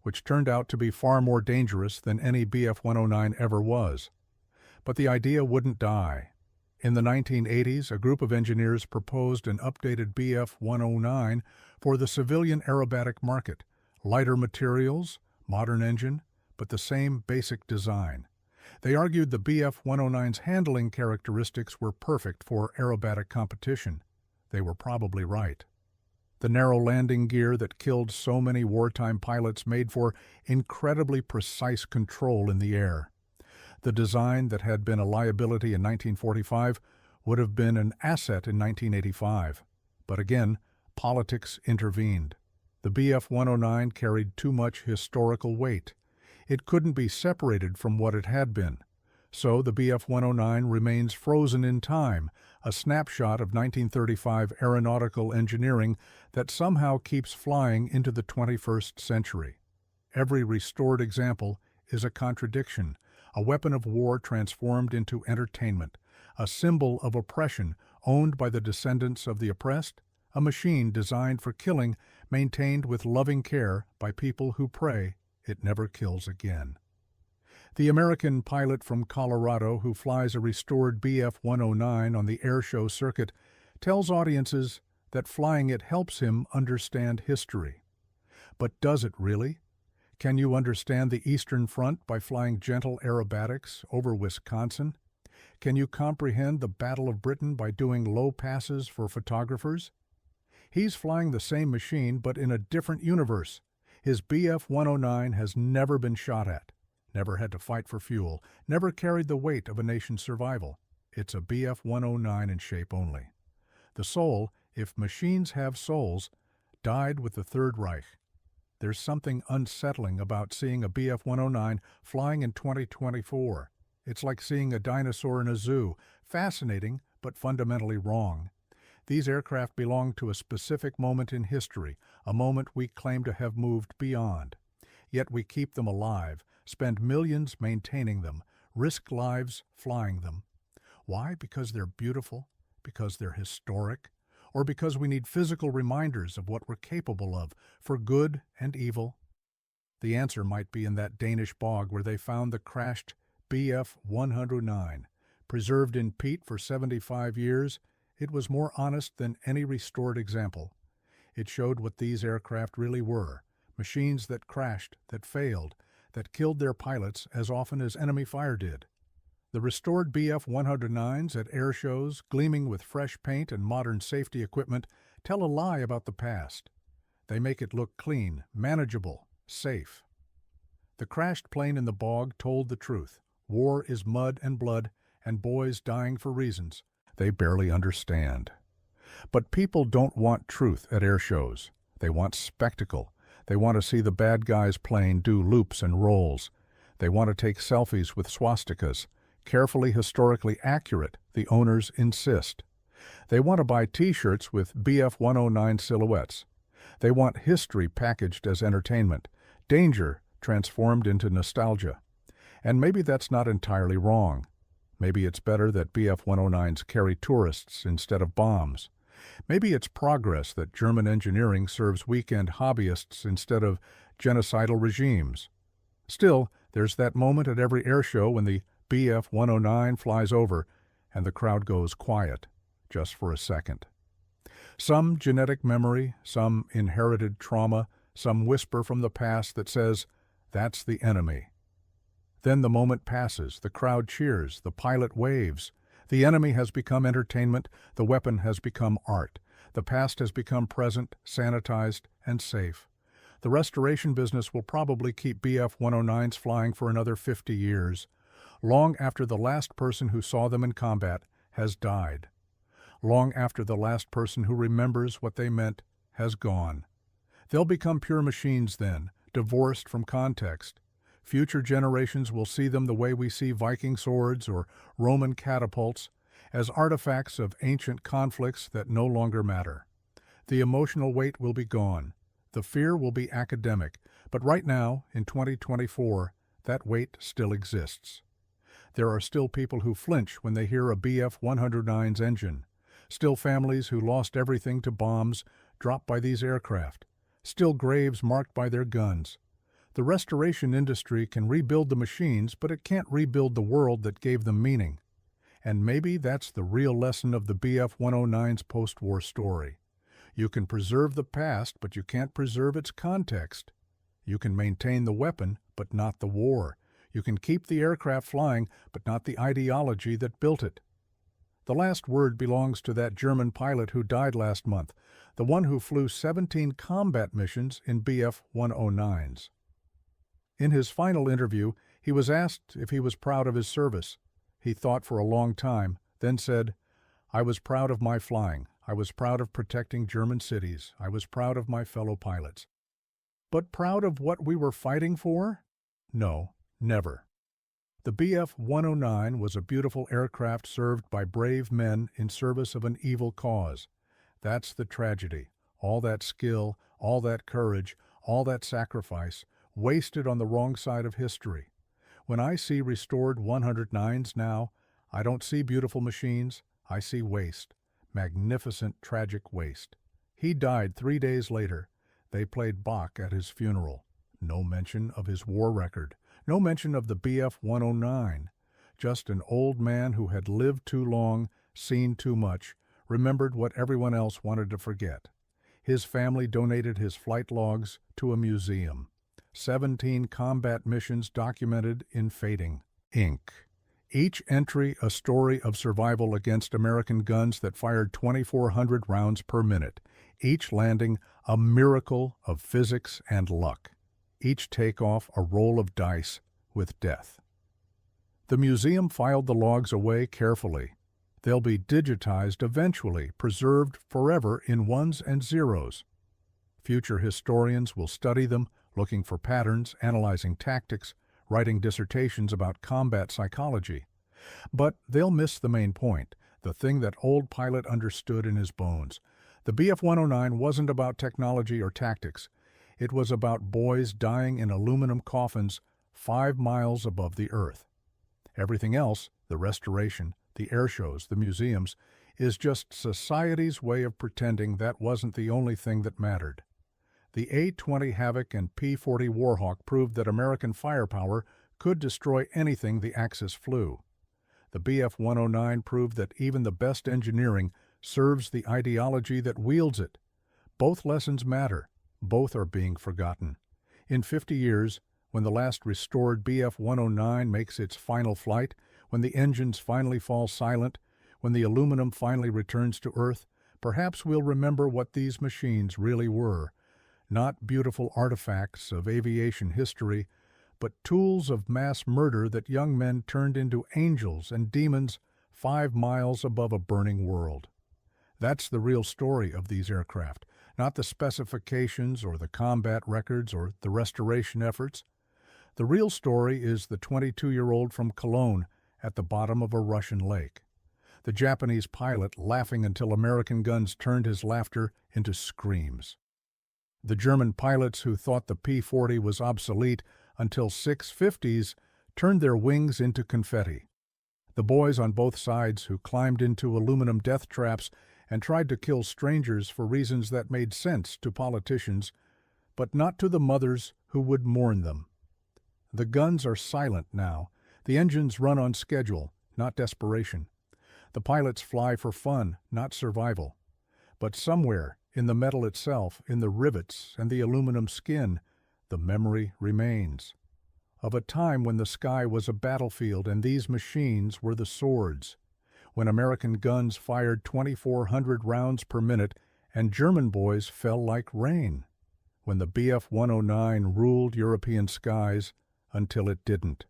which turned out to be far more dangerous than any Bf-109 ever was. But the idea wouldn't die. In the 1980s, a group of engineers proposed an updated Bf-109 for the civilian aerobatic market. Lighter materials, modern engine, but the same basic design. They argued the Bf-109's handling characteristics were perfect for aerobatic competition. They were probably right. The narrow landing gear that killed so many wartime pilots made for incredibly precise control in the air. The design that had been a liability in 1945 would have been an asset in 1985. But again, politics intervened. The Bf-109 carried too much historical weight. It couldn't be separated from what it had been. So the Bf-109 remains frozen in time, a snapshot of 1935 aeronautical engineering that somehow keeps flying into the 21st century. Every restored example is a contradiction, a weapon of war transformed into entertainment, a symbol of oppression owned by the descendants of the oppressed, a machine designed for killing, maintained with loving care by people who pray it never kills again. The American pilot from Colorado who flies a restored Bf-109 on the airshow circuit tells audiences that flying it helps him understand history. But does it really? Can you understand the Eastern Front by flying gentle aerobatics over Wisconsin? Can you comprehend the Battle of Britain by doing low passes for photographers? He's flying the same machine but in a different universe. His Bf-109 has never been shot at, never had to fight for fuel, never carried the weight of a nation's survival. It's a Bf-109 in shape only. The soul, if machines have souls, died with the Third Reich. There's something unsettling about seeing a Bf-109 flying in 2024. It's like seeing a dinosaur in a zoo, fascinating but fundamentally wrong. These aircraft belong to a specific moment in history, a moment we claim to have moved beyond. Yet we keep them alive, spend millions maintaining them, risk lives flying them. Why? Because they're beautiful? Because they're historic? Or because we need physical reminders of what we're capable of, for good and evil? The answer might be in that Danish bog where they found the crashed Bf-109. Preserved in peat for 75 years, it was more honest than any restored example. It showed what these aircraft really were, machines that crashed, that failed, that killed their pilots as often as enemy fire did. The restored Bf-109s at air shows, gleaming with fresh paint and modern safety equipment, tell a lie about the past. They make it look clean, manageable, safe. The crashed plane in the bog told the truth. War is mud and blood, and boys dying for reasons they barely understand. But people don't want truth at air shows. They want spectacle. They want to see the bad guy's plane do loops and rolls. They want to take selfies with swastikas, carefully historically accurate, the owners insist. They want to buy T-shirts with Bf-109 silhouettes. They want history packaged as entertainment, danger transformed into nostalgia. And maybe that's not entirely wrong. Maybe it's better that Bf-109s carry tourists instead of bombs. Maybe it's progress that German engineering serves weekend hobbyists instead of genocidal regimes. Still, there's that moment at every air show when the Bf-109 flies over and the crowd goes quiet, just for a second. Some genetic memory, some inherited trauma, some whisper from the past that says, "That's the enemy." Then the moment passes, the crowd cheers, the pilot waves. The enemy has become entertainment, the weapon has become art. The past has become present, sanitized, and safe. The restoration business will probably keep Bf-109s flying for another 50 years, long after the last person who saw them in combat has died, long after the last person who remembers what they meant has gone. They'll become pure machines then, divorced from context. Future generations will see them the way we see Viking swords or Roman catapults, as artifacts of ancient conflicts that no longer matter. The emotional weight will be gone. The fear will be academic, but right now, in 2024, that weight still exists. There are still people who flinch when they hear a Bf-109's engine, still families who lost everything to bombs dropped by these aircraft, still graves marked by their guns. The restoration industry can rebuild the machines, but it can't rebuild the world that gave them meaning. And maybe that's the real lesson of the Bf-109's post-war story. You can preserve the past, but you can't preserve its context. You can maintain the weapon, but not the war. You can keep the aircraft flying, but not the ideology that built it. The last word belongs to that German pilot who died last month, the one who flew 17 combat missions in Bf-109s. In his final interview, he was asked if he was proud of his service. He thought for a long time, then said, "I was proud of my flying. I was proud of protecting German cities. I was proud of my fellow pilots." But proud of what we were fighting for? No, never. The Bf-109 was a beautiful aircraft served by brave men in service of an evil cause. That's the tragedy. All that skill, all that courage, all that sacrifice, wasted on the wrong side of history. When I see restored 109s now, I don't see beautiful machines, I see waste. Magnificent, tragic waste. He died 3 days later. They played Bach at his funeral. No mention of his war record. No mention of the Bf-109. Just an old man who had lived too long, seen too much, remembered what everyone else wanted to forget. His family donated his flight logs to a museum. 17 combat missions documented in fading ink. Each entry a story of survival against American guns that fired 2,400 rounds per minute, each landing a miracle of physics and luck, each takeoff a roll of dice with death. The museum filed the logs away carefully. They'll be digitized eventually, preserved forever in ones and zeros. Future historians will study them, looking for patterns, analyzing tactics, writing dissertations about combat psychology. But they'll miss the main point, the thing that old pilot understood in his bones. The Bf-109 wasn't about technology or tactics. It was about boys dying in aluminum coffins 5 miles above the earth. Everything else, the restoration, the air shows, the museums, is just society's way of pretending that wasn't the only thing that mattered. The A20 Havoc and P-40 Warhawk proved that American firepower could destroy anything the Axis flew. The Bf-109 proved that even the best engineering serves the ideology that wields it. Both lessons matter. Both are being forgotten. In 50 years, when the last restored Bf-109 makes its final flight, when the engines finally fall silent, when the aluminum finally returns to Earth, perhaps we'll remember what these machines really were. Not beautiful artifacts of aviation history, but tools of mass murder that young men turned into angels and demons 5 miles above a burning world. That's the real story of these aircraft, not the specifications or the combat records or the restoration efforts. The real story is the 22-year-old from Cologne at the bottom of a Russian lake. The Japanese pilot laughing until American guns turned his laughter into screams. The German pilots who thought the P-40 was obsolete until 650s turned their wings into confetti. The boys on both sides who climbed into aluminum death traps and tried to kill strangers for reasons that made sense to politicians, but not to the mothers who would mourn them. The guns are silent now. The engines run on schedule, not desperation. The pilots fly for fun, not survival. But somewhere, in the metal itself, in the rivets and the aluminum skin, the memory remains. Of a time when the sky was a battlefield and these machines were the swords. When American guns fired 2,400 rounds per minute and German boys fell like rain. when the Bf-109 ruled European skies until it didn't,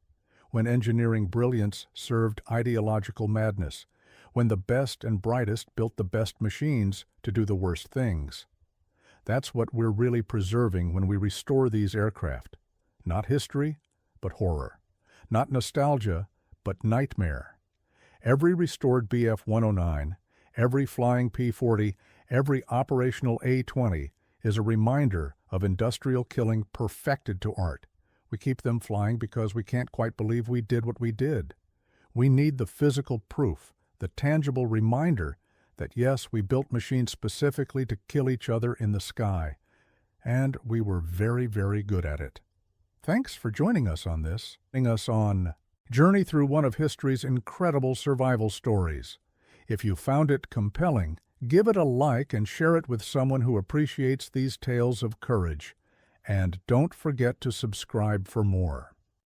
when engineering brilliance served ideological madness, when the best and brightest built the best machines to do the worst things. That's what we're really preserving when we restore these aircraft. Not history, but horror. Not nostalgia, but nightmare. Every restored Bf-109, every flying P-40, every operational A20 is a reminder of industrial killing perfected to art. We keep them flying because we can't quite believe we did what we did. We need the physical proof, the tangible reminder that yes, we built machines specifically to kill each other in the sky, and we were very, very good at it. Thanks for joining us on this, journey through one of history's incredible survival stories. If you found it compelling, give it a like and share it with someone who appreciates these tales of courage. And don't forget to subscribe for more.